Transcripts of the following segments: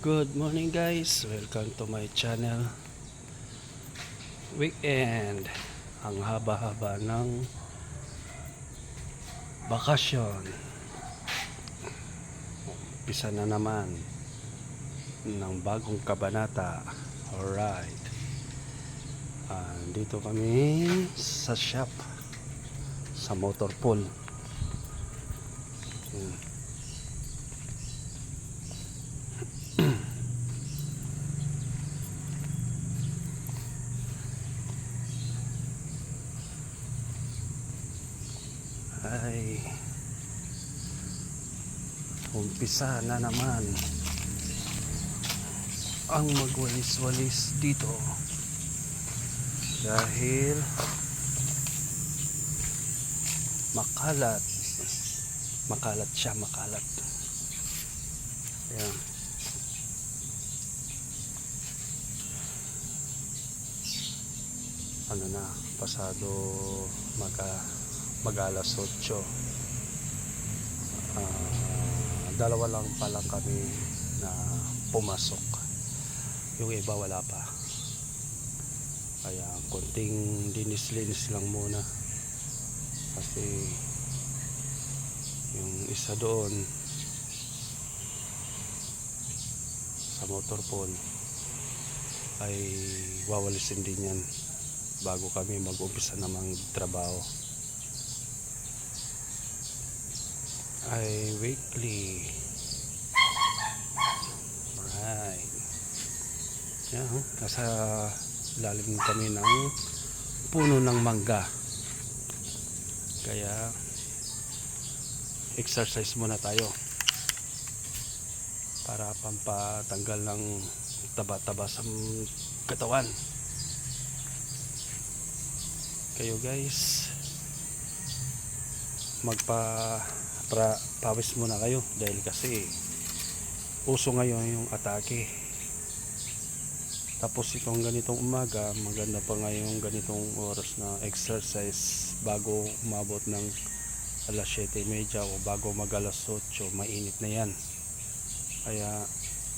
Good morning guys, welcome to my channel. Weekend, ang haba-haba ng bakasyon. Umpisa na naman ng bagong kabanata. Alright, dito kami sa shop, sa motor pool. Ay, umpisa na naman ang magwalis-walis dito dahil makalat siya. Ayan. Ano na, pasado mag alas 8. Dalawa lang pa lang kami na pumasok, yung iba wala pa, kaya konting linis lang muna kasi yung isa doon sa motor pool ay wawalisin din yan bago kami mag-umpisa namang trabaho. Ay weekly. Alright. Yan, nasa lalim kami ng puno ng mangga, kaya exercise muna tayo para pampatanggal ng taba-taba sa katawan. Kayo guys, pawis muna kayo dahil kasi uso ngayon yung atake. Tapos itong ganitong umaga, maganda pa ngayong ganitong oras na exercise bago umabot ng alas 7:30 o bago mag alas 8, mainit na yan. Kaya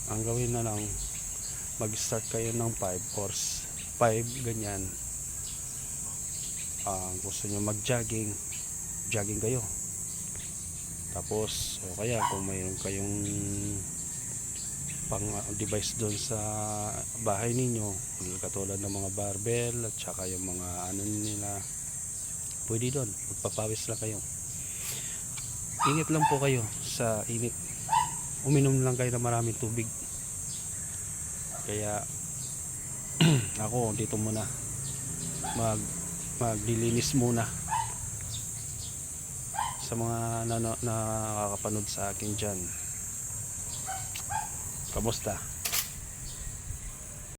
ang gawin na lang, mag-start kayo ng 5 or 5 ganyan. Gusto nyo mag-jogging, jogging kayo. Tapos o kaya kung mayroon kayong pang device doon sa bahay ninyo, katulad ng mga barbell at saka yung mga ano nila, pwede doon, magpapawis lang kayo. Init lang po kayo sa init, uminom lang kayo ng maraming tubig. Kaya ako dito muna maglilinis muna sa mga nakakapanood sa akin dyan. Kamusta?